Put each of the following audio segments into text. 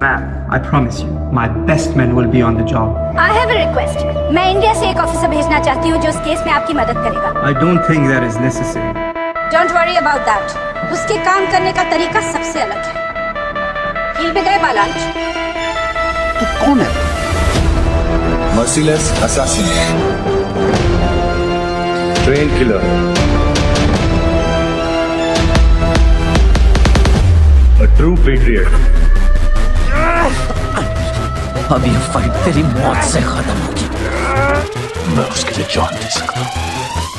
Ma'am, I promise you, my best men will be on the job. I have a request. मैं India से एक officer भेजना चाहती हूँ जो इस केस में आपकी मदद करेगा। I don't think that is necessary. Don't worry about that. उसके काम करने का तरीका सबसे अलग है। फील्ड पे गए बालांच? तू कौन है? Merciless assassin, trained killer, a true patriot. अब ये फाइट तेरी मौत से खत्म होगी। मैं उसके लिए जान दे सकता हूँ,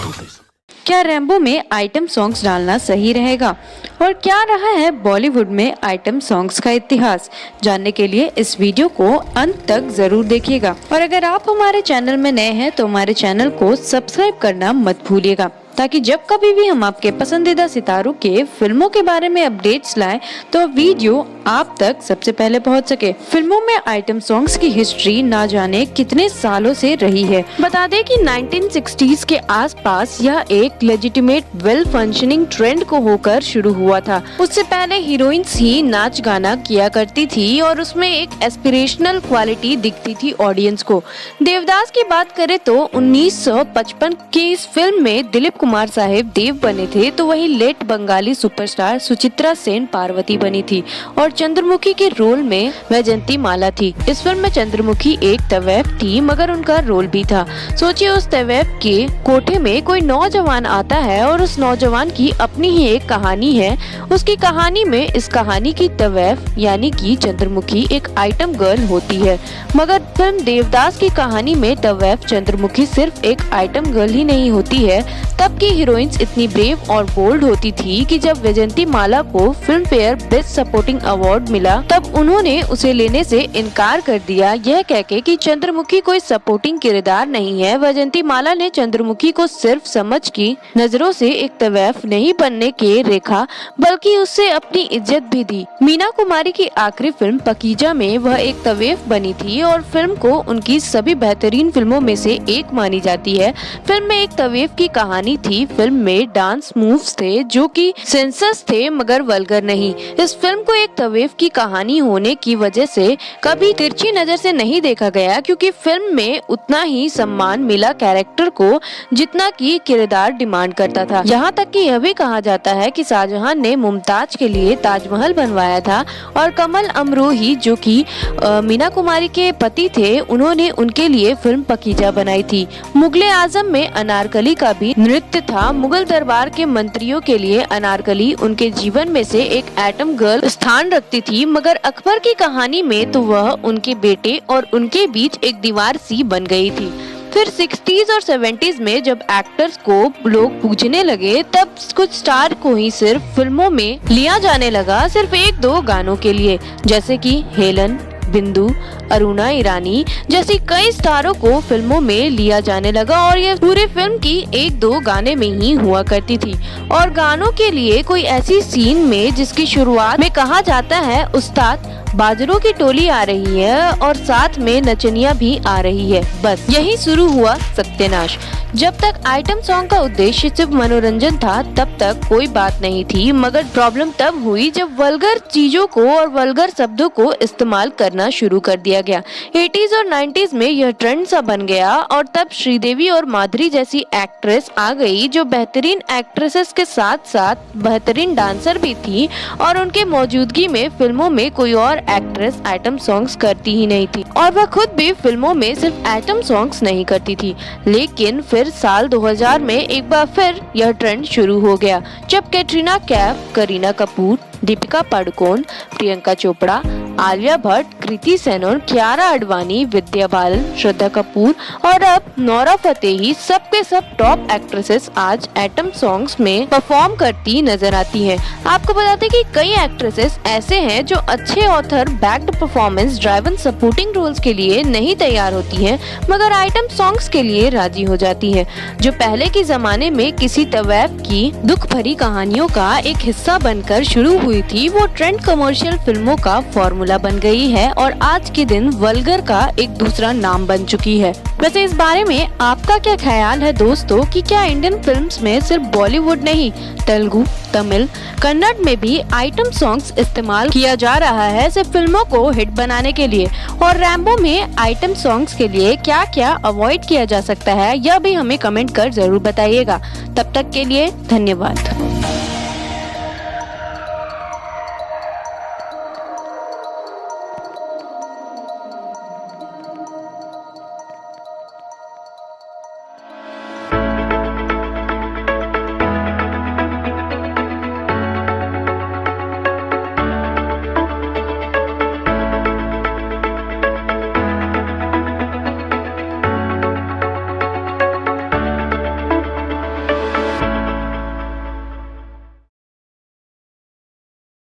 तू दे सकता। क्या रैम्बो में आइटम सॉन्ग्स डालना सही रहेगा और क्या रहा है बॉलीवुड में आइटम सॉन्ग्स का इतिहास? जानने के लिए इस वीडियो को अंत तक जरूर देखिएगा और अगर आप हमारे चैनल में नए हैं तो हमारे चैनल को सब्सक्राइब करना मत भूलिएगा ताकि जब कभी भी हम आपके पसंदीदा सितारों के फिल्मों के बारे में अपडेट्स लाएं तो वीडियो आप तक सबसे पहले पहुंच सके। फिल्मों में आइटम सॉन्ग्स की हिस्ट्री ना जाने कितने सालों से रही है। बता दें कि 1960s के आसपास यह एक लेजिटिमेट वेल फंक्शनिंग ट्रेंड को होकर शुरू हुआ था। उससे पहले हीरोइंस ही नाच गाना किया करती थी और उसमें एक एस्पिरेशनल क्वालिटी दिखती थी ऑडियंस को। देवदास की बात करें तो 1955 की इस फिल्म में दिलीप कुमार साहेब देव बने थे तो वही लेट बंगाली सुपरस्टार सुचित्रा सेन पार्वती बनी थी और चंद्रमुखी के रोल में वैजयंती माला थी। इस फिल्म में चंद्रमुखी एक तवैफ थी मगर उनका रोल भी था। सोचिए उस तवैफ के कोठे में कोई नौजवान आता है और उस नौजवान की अपनी ही एक कहानी है। उसकी कहानी में इस कहानी की तवैफ यानी कि चंद्रमुखी एक आइटम गर्ल होती है मगर फिल्म देवदास की कहानी में तवैफ चंद्रमुखी सिर्फ एक आइटम गर्ल ही नहीं होती है। तब की हीरोइंस इतनी ब्रेव और बोल्ड होती थी कि जब वैजयंती माला को film fair best supporting award मिला तब उन्होंने उसे लेने से इनकार कर दिया यह कहके कि चंद्रमुखी कोई सपोर्टिंग किरदार नहीं है। वैजयंती माला ने चंद्रमुखी को सिर्फ समझ की नजरों से एक तवैफ नहीं बनने के रेखा बल्कि उससे अपनी इज्जत भी दी। मीना कुमारी की आखिरी फिल्म पकीजा में वह एक तवैफ बनी थी और फिल्म को उनकी सभी बेहतरीन फिल्मों में से एक मानी जाती है। फिल्म में एक तवैफ की कहानी थी। फिल्म में डांस मूव्स थे जो कि सेंसस थे मगर वल्गर नहीं। इस फिल्म को एक तवैफ की कहानी होने की वजह से कभी तिरछी नजर से नहीं देखा गया क्योंकि फिल्म में उतना ही सम्मान मिला कैरेक्टर को जितना कि किरदार डिमांड करता था। यहाँ तक कि यह भी कहा जाता है कि शाहजहां ने मुमताज के लिए ताजमहल बनवाया था और कमल अमरोही जो कि मीना कुमारी के पति थे उन्होंने उनके लिए फिल्म पकीजा बनाई थी। मुगले आजम में अनारकली का भी नृत्य था। मुगल दरबार के मंत्रियों के लिए अनारकली उनके जीवन में से एक एटम गर्ल स्थान रखती थी मगर अकबर की कहानी में तो वह उनके बेटे और उनके बीच एक दीवार सी बन गई थी। फिर 60s और 70s में जब एक्टर्स को लोग पूछने लगे तब कुछ स्टार को ही सिर्फ फिल्मों में लिया जाने लगा सिर्फ एक दो गानों के लिए जैसे कि हेलन, बिंदु, अरुणा ईरानी जैसी कई स्टारों को फिल्मों में लिया जाने लगा और ये पूरी फिल्म की एक दो गाने में ही हुआ करती थी और गानों के लिए कोई ऐसी सीन में जिसकी शुरुआत में कहा जाता है उस्ताद बाजरों की टोली आ रही है और साथ में नचनिया भी आ रही है, बस यही शुरू हुआ सत्यानाश। जब तक आइटम सॉन्ग का उद्देश्य सिर्फ मनोरंजन था तब तक कोई बात नहीं थी मगर प्रॉब्लम तब हुई जब वल्गर चीजों को और वल्गर शब्दों को इस्तेमाल करना शुरू कर दिया गया। 80s और 90s में यह ट्रेंड सा बन गया और तब श्रीदेवी और माधुरी जैसी एक्ट्रेस आ गई जो बेहतरीन एक्ट्रेसेस के साथ साथ बेहतरीन डांसर भी थी और उनके मौजूदगी में फिल्मों में कोई और एक्ट्रेस आइटम सॉन्ग्स करती ही नहीं थी और वह खुद भी फिल्मों में सिर्फ आइटम सॉन्ग्स नहीं करती थी। लेकिन फिर साल 2000 में एक बार फिर यह ट्रेंड शुरू हो गया जब कैटरीना कैफ, करीना कपूर, दीपिका पादुकोण, प्रियंका चोपड़ा, आलिया भट्ट, कृति सेनन, कियारा आडवाणी, विद्या बालन, श्रद्धा कपूर और अब नोरा फतेही सब के सब टॉप एक्ट्रेसेस आज आइटम सॉन्ग्स में परफॉर्म करती नजर आती हैं। आपको बताते कि कई एक्ट्रेसेस ऐसे हैं जो अच्छे author backed performance driven supporting roles के लिए नहीं तैयार होती हैं मगर आइटम सॉन्ग्स के लिए राजी हो जाती हैं जो पहले के जमाने में किसी तवैफ की दुख भरी कहानियों का एक हिस्सा बनकर शुरू हुई थी। वो ट्रेंड कमर्शियल फिल्मों का फॉर्मूला बन गई है और आज के दिन वल्गर का एक दूसरा नाम बन चुकी है। वैसे इस बारे में आपका क्या ख्याल है दोस्तों कि क्या इंडियन फिल्म्स में सिर्फ बॉलीवुड नहीं, तेलुगु, तमिल, कन्नड़ में भी आइटम सॉन्ग्स इस्तेमाल किया जा रहा है सिर्फ फिल्मों को हिट बनाने के लिए? और रैम्बो में आइटम सॉन्ग्स के लिए क्या क्या अवॉइड किया जा सकता है, यह भी हमें कमेंट कर जरूर बताइएगा। तब तक के लिए धन्यवाद।